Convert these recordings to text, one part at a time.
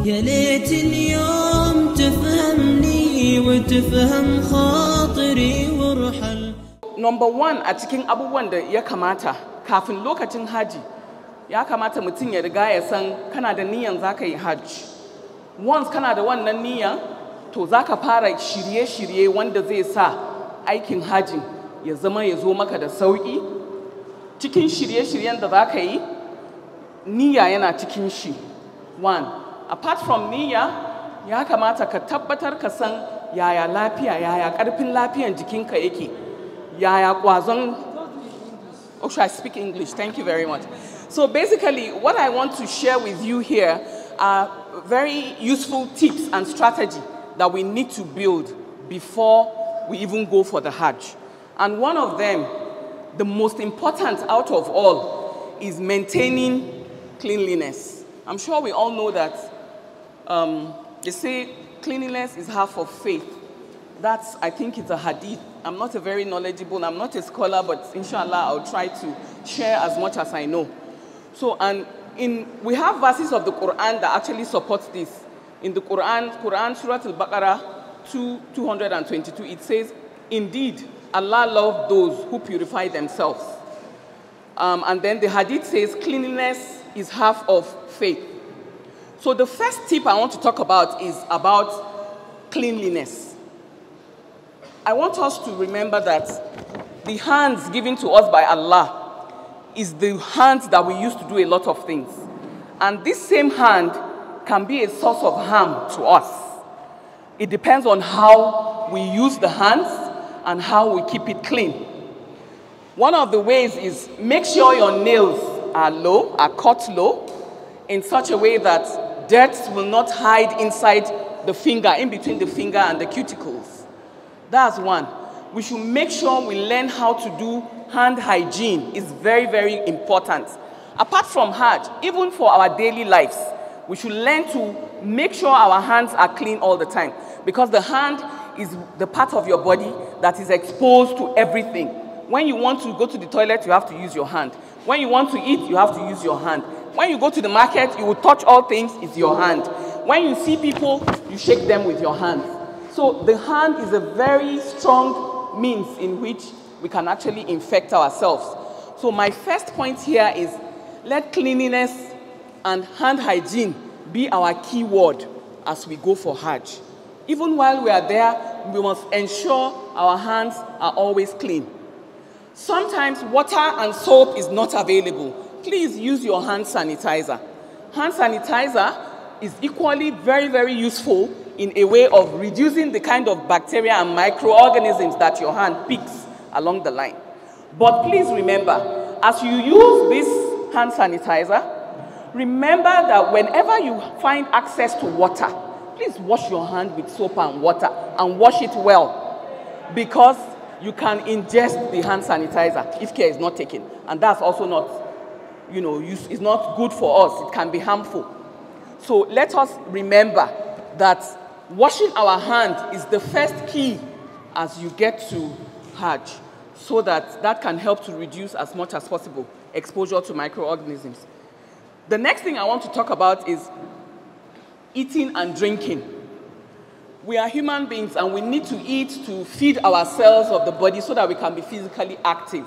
يا ليت اليوم تفهمني وتفهم خاطري وارحل. Number one a cikin abubuwan da ya kamata kafin lokacin haji ya kamata mutum ya riga ya san kana da niyan zaka yi hajj. Once kana da wannan niyya to zaka fara shirye-shirye wanda zai sa aikin hajji ya zama ya zo maka da sauki. Cikin shirye-shiryen da zaka yi niyya yana cikin shi. One, apart from niyya ya kamata ka tabbatar ka san yaya lafiya, yaya karfin lafiyan jikinka yake. Yaya kwazon. Oh, should I speak English? Thank you very much. So basically, what I want to share with you here are very useful tips and strategy that we need to build before we even go for the Hajj. And one of them, the most important out of all, is maintaining cleanliness. I'm sure we all know that they say cleanliness is half of faith. That's, I think it's a hadith. I'm not a very knowledgeable, I'm not a scholar, but inshallah I'll try to share as much as I know. So, and we have verses of the Quran that actually supports this. In the Quran, Surah Al-Baqarah 222, it says, indeed, Allah loves those who purify themselves. And then the hadith says, cleanliness is half of faith. So the first tip I want to talk about is about cleanliness. I want us to remember that the hands given to us by Allah is the hands that we use to do a lot of things. And this same hand can be a source of harm to us. It depends on how we use the hands and how we keep it clean. One of the ways is make sure your nails are low, are cut low, in such a way that dirt will not hide inside the finger, in between the finger and the cuticles. That's one. We should make sure we learn how to do hand hygiene. It's very, very important. Apart from Hajj, even for our daily lives, we should learn to make sure our hands are clean all the time. Because the hand is the part of your body that is exposed to everything. When you want to go to the toilet, you have to use your hand. When you want to eat, you have to use your hand. When you go to the market, you will touch all things, it's your hand. When you see people, you shake them with your hand. So the hand is a very strong means in which we can actually infect ourselves. So my first point here is let cleanliness and hand hygiene be our key word as we go for Hajj. Even while we are there, we must ensure our hands are always clean. Sometimes water and soap is not available. Please use your hand sanitizer. Hand sanitizer is equally very, very useful in a way of reducing the kind of bacteria and microorganisms that your hand picks along the line. But please remember, as you use this hand sanitizer, remember that whenever you find access to water, please wash your hand with soap and water and wash it well, because you can ingest the hand sanitizer if care is not taken. And that's also not, it's not good for us. It can be harmful. So let us remember that washing our hand is the first key as you get to Hajj, so that can help to reduce as much as possible exposure to microorganisms. The next thing I want to talk about is eating and drinking. We are human beings and we need to eat to feed our cells of the body so that we can be physically active.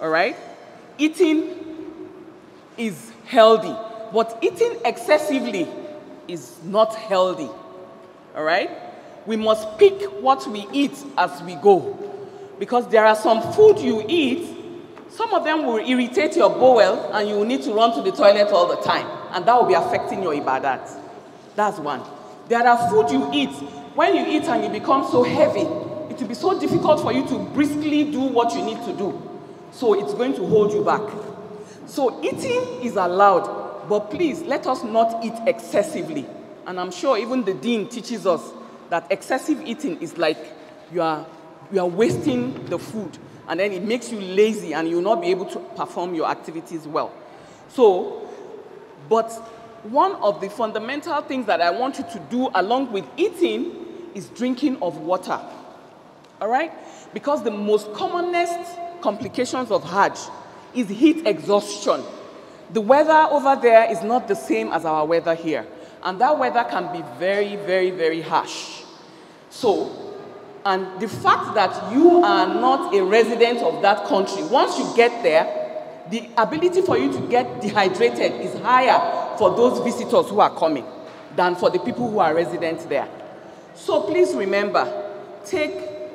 All right? Eating is healthy, but eating excessively is not healthy. All right? We must pick what we eat as we go, because there are some food you eat, some of them will irritate your bowel and you will need to run to the toilet all the time, and that will be affecting your ibadat. That's one. There are food you eat, when you eat and you become so heavy, it will be so difficult for you to briskly do what you need to do. So it's going to hold you back. So eating is allowed, but please let us not eat excessively. And I'm sure even the Deen teaches us that excessive eating is like you are wasting the food, and then it makes you lazy and you will not be able to perform your activities well. So, but one of the fundamental things that I want you to do along with eating is drinking of water. All right? Because the most commonest complications of Hajj is heat exhaustion. The weather over there is not the same as our weather here. And that weather can be very, very, very harsh. So, and the fact that you are not a resident of that country, once you get there, the ability for you to get dehydrated is higher for those visitors who are coming than for the people who are residents there. So please remember, take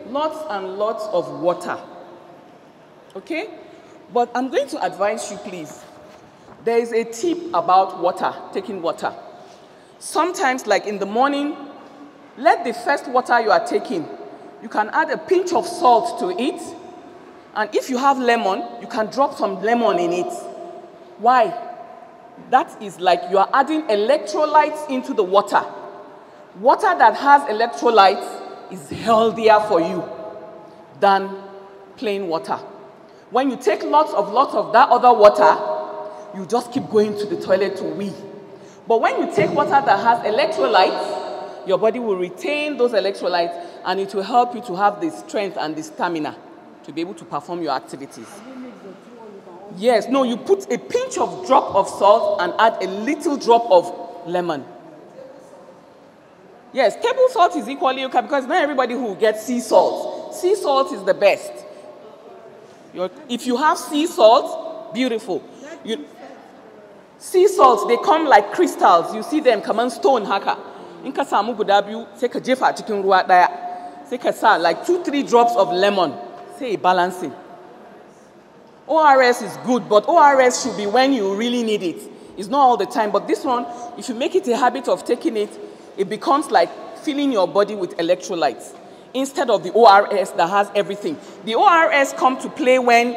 lots and lots of water. Okay? But I'm going to advise you, please. There is a tip about water, taking water. Sometimes, like in the morning, let the first water you are taking, you can add a pinch of salt to it. And if you have lemon, you can drop some lemon in it. Why? That is like you are adding electrolytes into the water. Water that has electrolytes is healthier for you than plain water. When you take lots of that other water, you just keep going to the toilet to wee. But when you take water that has electrolytes, your body will retain those electrolytes and it will help you to have the strength and the stamina to be able to perform your activities. Yes, no, you put a pinch of drop of salt and add a little drop of lemon. Yes, table salt is equally okay because not everybody who gets sea salt. Sea salt is the best. If you have sea salt, beautiful. Sea salts, they come like crystals. You see them come on stone haka. Inka samu gudabiu, say ka jefa cikin ruwa daya. Say ka sa like 2-3 drops of lemon. Say balancing. ORS is good, but ORS should be when you really need it. It's not all the time, but this one, if you make it a habit of taking it, it becomes like filling your body with electrolytes instead of the ORS that has everything. The ORS come to play when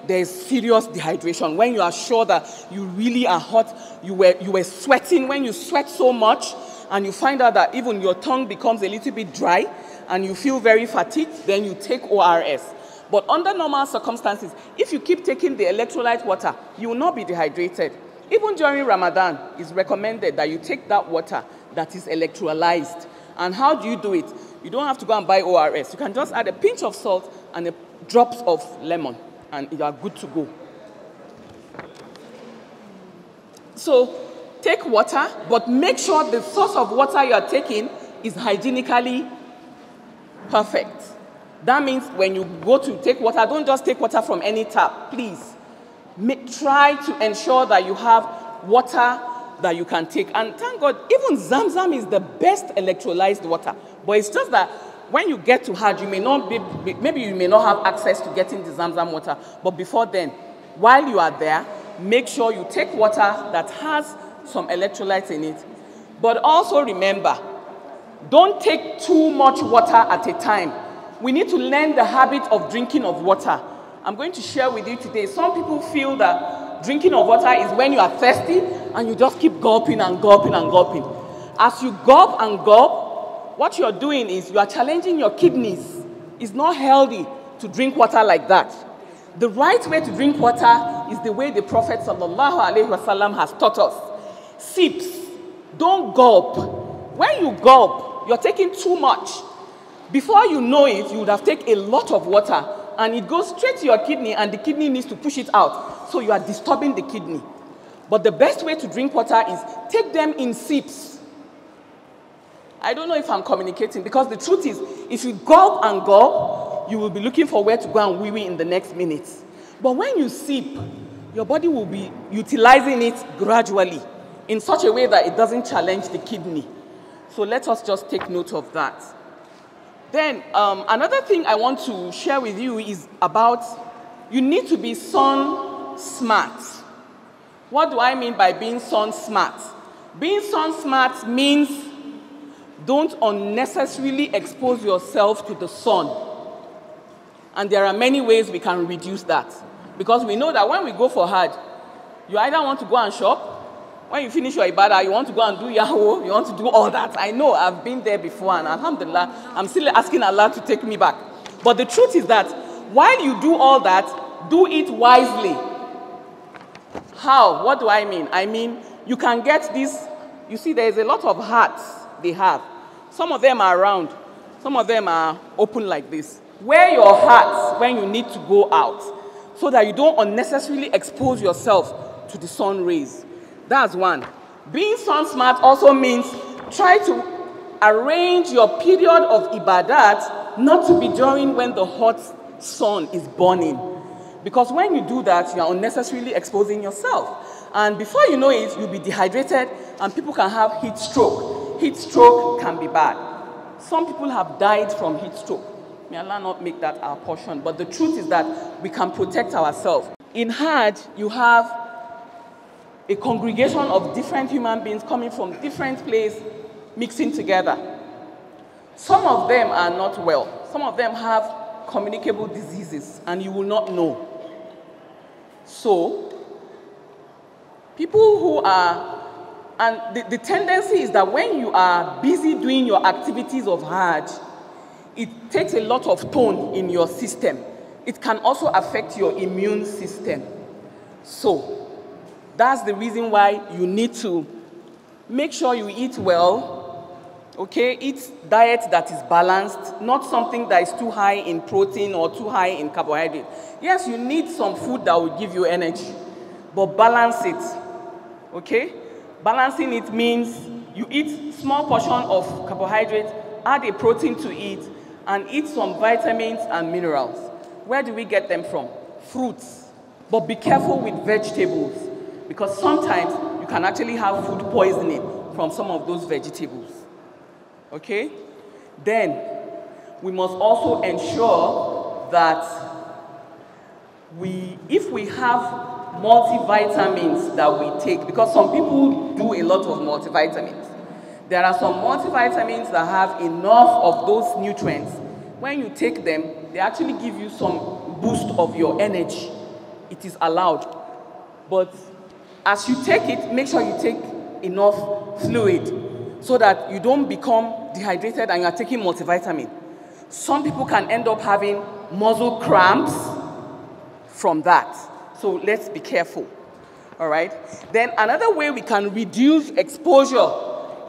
there's serious dehydration, when you are sure that you really are hot, you were sweating, when you sweat so much and you find out that even your tongue becomes a little bit dry and you feel very fatigued, then you take ORS. But under normal circumstances, if you keep taking the electrolyte water, you will not be dehydrated. Even during Ramadan, it's recommended that you take that water that is electrolyzed. And how do you do it? You don't have to go and buy ORS. You can just add a pinch of salt and drops of lemon, and you are good to go. So take water, but make sure the source of water you are taking is hygienically perfect. That means when you go to take water, don't just take water from any tap, please. Try to ensure that you have water that you can take. And thank God, even Zamzam is the best electrolyzed water. But it's just that when you get to Hajj, you may not maybe you may not have access to getting the Zamzam water. But before then, while you are there, make sure you take water that has some electrolytes in it. But also remember, don't take too much water at a time. We need to learn the habit of drinking of water. I'm going to share with you today. Some people feel that drinking of water is when you are thirsty and you just keep gulping and gulping and gulping. As you gulp and gulp, what you're doing is you are challenging your kidneys. It's not healthy to drink water like that. The right way to drink water is the way the Prophet ﷺ has taught us. Sips. Don't gulp. When you gulp, you're taking too much. Before you know it, you would have taken a lot of water and it goes straight to your kidney and the kidney needs to push it out. So you are disturbing the kidney. But the best way to drink water is take them in sips. I don't know if I'm communicating because the truth is, if you gulp and gulp, you will be looking for where to go and wee-wee in the next minute. But when you sip, your body will be utilizing it gradually in such a way that it doesn't challenge the kidney. So let us just take note of that. Then another thing I want to share with you is about you need to be sun smart. What do I mean by being sun smart? Being sun smart means don't unnecessarily expose yourself to the sun. And there are many ways we can reduce that. Because we know that when we go for Hajj, you either want to go and shop, when you finish your ibadah, you want to go and do Yahoo, you want to do all that. I know, I've been there before, and alhamdulillah, I'm still asking Allah to take me back. But the truth is that while you do all that, do it wisely. How? What do I mean? I mean, you can get this, you see there's a lot of hats they have. Some of them are round, some of them are open like this. Wear your hats when you need to go out so that you don't unnecessarily expose yourself to the sun rays. That's one. Being sun smart also means try to arrange your period of ibadat not to be during when the hot sun is burning. Because when you do that, you are unnecessarily exposing yourself. And before you know it, you'll be dehydrated and people can have heat stroke. Heat stroke can be bad. Some people have died from heat stroke. May Allah not make that our portion. But the truth is that we can protect ourselves. In Hajj, you have a congregation of different human beings coming from different places, mixing together. Some of them are not well. Some of them have communicable diseases, and you will not know. So, people who are, and the tendency is that when you are busy doing your activities of Hajj, it takes a lot of tone in your system. It can also affect your immune system. So, that's the reason why you need to make sure you eat well, okay? Eat diet that is balanced, not something that is too high in protein or too high in carbohydrate. Yes, you need some food that will give you energy, but balance it, okay? Balancing it means you eat small portion of carbohydrate, add a protein to it, and eat some vitamins and minerals. Where do we get them from? Fruits. But be careful with vegetables, because sometimes you can actually have food poisoning from some of those vegetables. Okay? Then, we must also ensure that if we have multivitamins that we take, because some people do a lot of multivitamins. There are some multivitamins that have enough of those nutrients. When you take them, they actually give you some boost of your energy. It is allowed. But as you take it, make sure you take enough fluid so that you don't become dehydrated and you are taking multivitamin. Some people can end up having muscle cramps from that. So let's be careful. All right? Then another way we can reduce exposure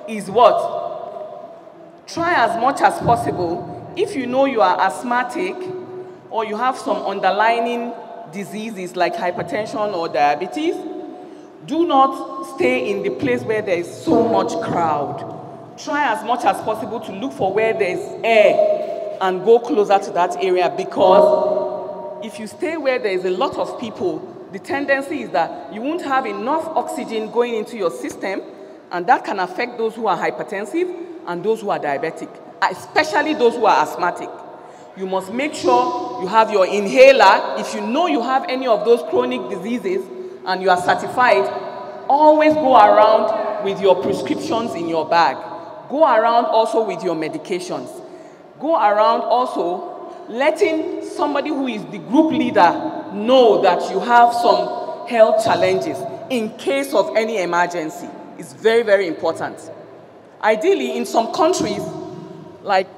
is what? Try as much as possible, if you know you are asthmatic or you have some underlying diseases like hypertension or diabetes, do not stay in the place where there is so much crowd. Try as much as possible to look for where there is air and go closer to that area, because if you stay where there is a lot of people, the tendency is that you won't have enough oxygen going into your system, and that can affect those who are hypertensive and those who are diabetic, especially those who are asthmatic. You must make sure you have your inhaler. If you know you have any of those chronic diseases and you are certified, always go around with your prescriptions in your bag. Go around also with your medications. Go around also letting somebody who is the group leader know that you have some health challenges in case of any emergency. It's very, very important. Ideally, in some countries, like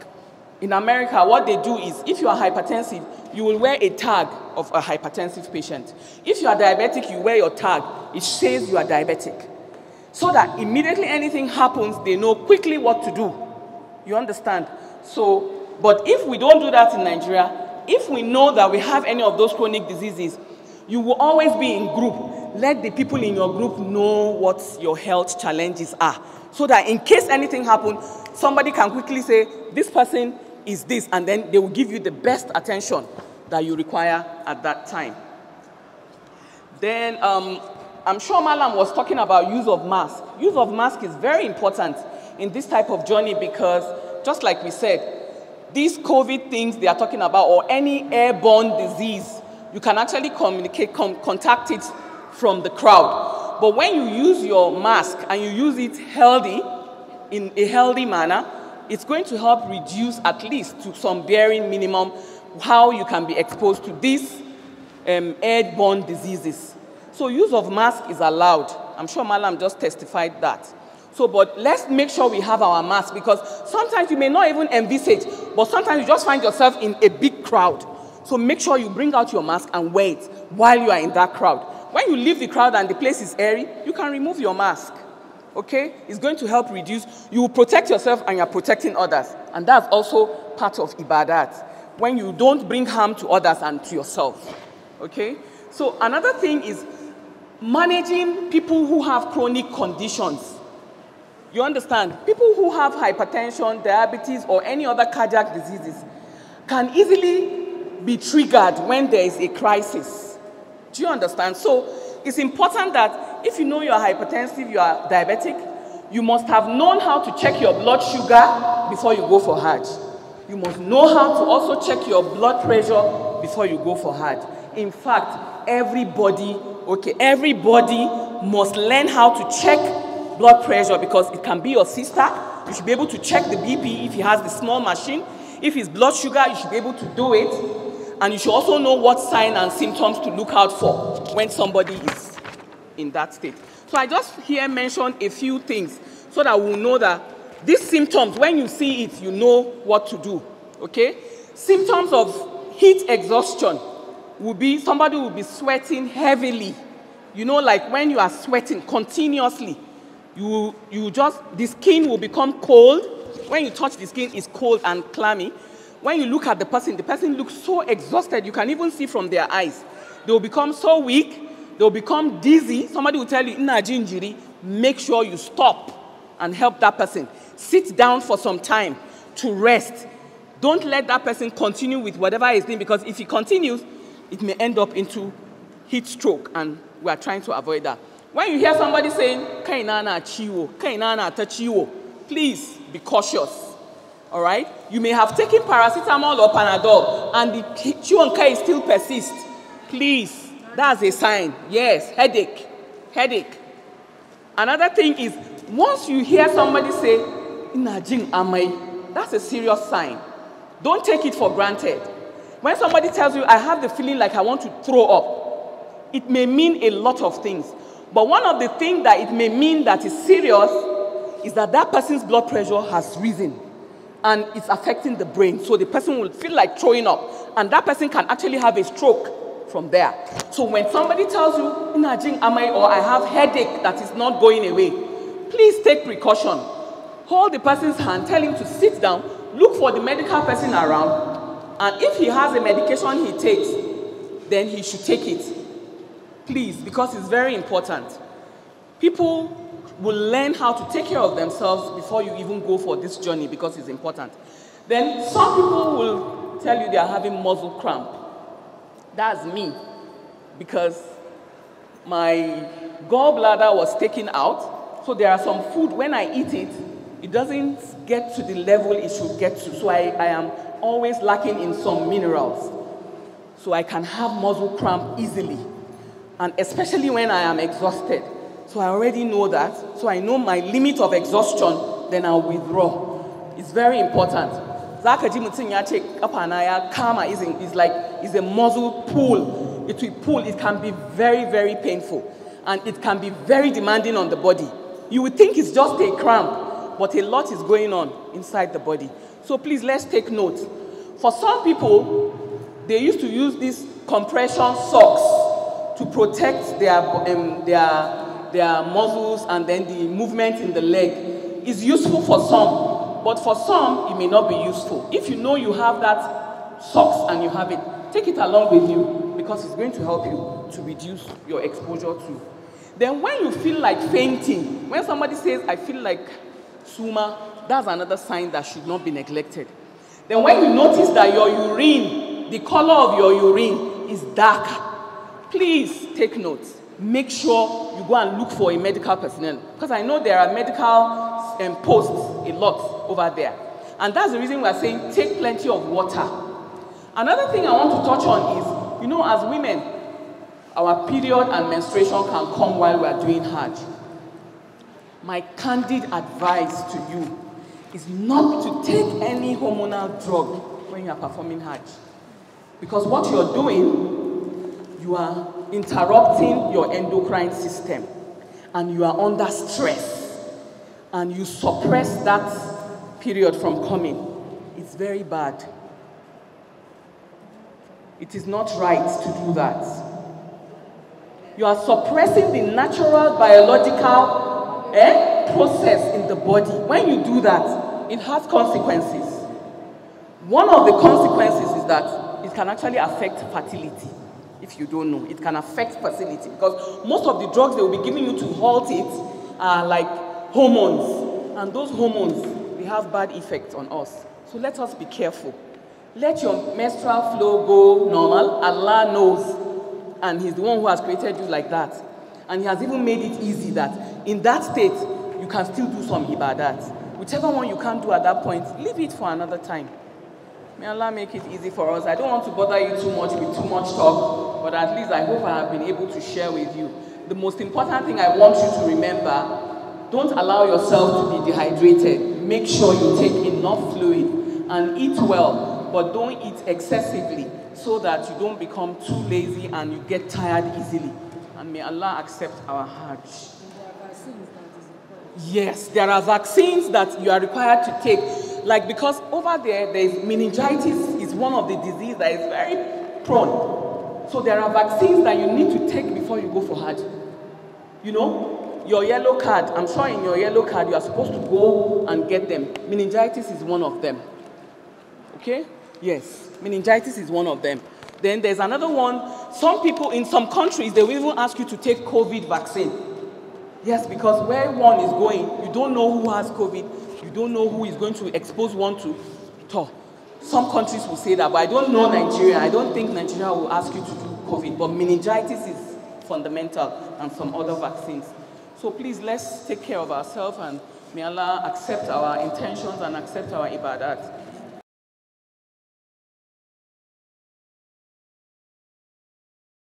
in America, what they do is, if you are hypertensive, you will wear a tag of a hypertensive patient. If you are diabetic, you wear your tag. It says you are diabetic. So that immediately anything happens, they know quickly what to do. You understand? So, but if we don't do that in Nigeria, if we know that we have any of those chronic diseases, you will always be in group. Let the people in your group know what your health challenges are, so that in case anything happens, somebody can quickly say, this person is this, and then they will give you the best attention that you require at that time. Then, I'm sure Malam was talking about use of mask. Use of mask is very important in this type of journey, because just like we said, these COVID things they are talking about, or any airborne disease, you can actually contact it from the crowd. But when you use your mask and you use it in a healthy manner, it's going to help reduce, at least to some varying minimum, how you can be exposed to these airborne diseases. So use of mask is allowed. I'm sure Malam just testified that. So, but let's make sure we have our mask, because sometimes you may not even envisage, but sometimes you just find yourself in a big crowd. So make sure you bring out your mask and wear it while you are in that crowd. When you leave the crowd and the place is airy, you can remove your mask. Okay? It's going to help reduce. You will protect yourself and you're protecting others. And that's also part of ibadat, when you don't bring harm to others and to yourself. Okay? So another thing is, managing people who have chronic conditions. You understand? People who have hypertension, diabetes, or any other cardiac diseases can easily be triggered when there is a crisis. Do you understand? So it's important that if you know you are hypertensive, you are diabetic, you must have known how to check your blood sugar before you go for Hajj. You must know how to also check your blood pressure before you go for Hajj. In fact, everybody must learn how to check blood pressure, because it can be your sister. You should be able to check the BP if he has the small machine. If it's blood sugar, you should be able to do it. And you should also know what signs and symptoms to look out for when somebody is in that state. So I just here mentioned a few things so that we'll know that these symptoms, when you see it, you know what to do, okay? Symptoms of heat exhaustion will be, somebody will be sweating heavily. You know, like when you are sweating continuously, the skin will become cold. When you touch the skin, it's cold and clammy. When you look at the person looks so exhausted, you can even see from their eyes. They will become so weak, they will become dizzy. Somebody will tell you, injiri, make sure you stop and help that person. Sit down for some time to rest. Don't let that person continue with whatever he's doing, because if he continues, it may end up into heat stroke, and we are trying to avoid that. When you hear somebody saying, kainana chiwo, kainana tachiwo, please be cautious. All right? You may have taken paracetamol or Panadol, and the chiwon kai still persists. Please, that's a sign. Yes, headache. Another thing is, once you hear somebody say, inajing amai, that's a serious sign. Don't take it for granted. When somebody tells you, I have the feeling like I want to throw up, it may mean a lot of things. But one of the things that it may mean that is serious is that that person's blood pressure has risen and it's affecting the brain. So the person will feel like throwing up, and that person can actually have a stroke from there. So when somebody tells you, inajing amai, or I have headache that is not going away, please take precaution. Hold the person's hand, tell him to sit down, look for the medical person around, and if he has a medication he takes, then he should take it. Please, because it's very important. People will learn how to take care of themselves before you even go for this journey, because it's important. Then some people will tell you they are having muscle cramp. That's me, because my gallbladder was taken out, so there are some food, when I eat it, it doesn't get to the level it should get to, so I am always lacking in some minerals. So I can have muscle cramp easily, and especially when I am exhausted. So I already know that, so I know my limit of exhaustion, then I'll withdraw. It's very important. Is a muscle pull. It will pull. It can be very, very painful, and it can be very demanding on the body. You would think it's just a cramp, but a lot is going on inside the body. So please, let's take note. For some people, they used to use these compression socks to protect their muscles and then the movement in the leg. It's useful for some, but for some, it may not be useful. If you know you have that socks and you have it, take it along with you, because it's going to help you to reduce your exposure to. Then when you feel like fainting, when somebody says, I feel like suma, that's another sign that should not be neglected. Then when you notice that your urine, the color of your urine is darker, please take note. Make sure you go and look for a medical personnel, because I know there are medical posts a lot over there. And that's the reason we're saying take plenty of water. Another thing I want to touch on is, you know, as women, our period and menstruation can come while we're doing Hajj. My candid advice to you is not to take any hormonal drug when you are performing Hajj. Because what you're doing, you are interrupting your endocrine system, and you are under stress, and you suppress that period from coming. It's very bad. It is not right to do that. You are suppressing the natural biological process in the body. When you do that, it has consequences. One of the consequences is that it can actually affect fertility. if you don't know. It can affect fertility because most of the drugs they will be giving you to halt it are like hormones. And those hormones, they have bad effects on us. So let us be careful. Let your menstrual flow go normal. Allah knows. And He's the one who has created you like that. And He has even made it easy that in that state, you can still do some ibadat. Whichever one you can't do at that point, leave it for another time. May Allah make it easy for us. I don't want to bother you too much with too much talk, but at least I hope I have been able to share with you. The most important thing I want you to remember, don't allow yourself to be dehydrated. Make sure you take enough fluid and eat well, but don't eat excessively so that you don't become too lazy and you get tired easily. And may Allah accept our Hajj. Yes, there are vaccines that you are required to take. Like, because over there is meningitis is one of the diseases that is very prone. So there are vaccines that you need to take before you go for Hajj. You know, your yellow card, I'm sure in your yellow card you are supposed to go and get them. Meningitis is one of them. Okay? Yes, meningitis is one of them. Then there's another one. Some people in some countries, they will even ask you to take COVID vaccine. Yes, because where one is going, you don't know who has COVID. You don't know who is going to expose one to. Some countries will say that, but I don't know Nigeria. I don't think Nigeria will ask you to do COVID. But meningitis is fundamental and some other vaccines. So please, let's take care of ourselves and may Allah accept our intentions and accept our ibadat.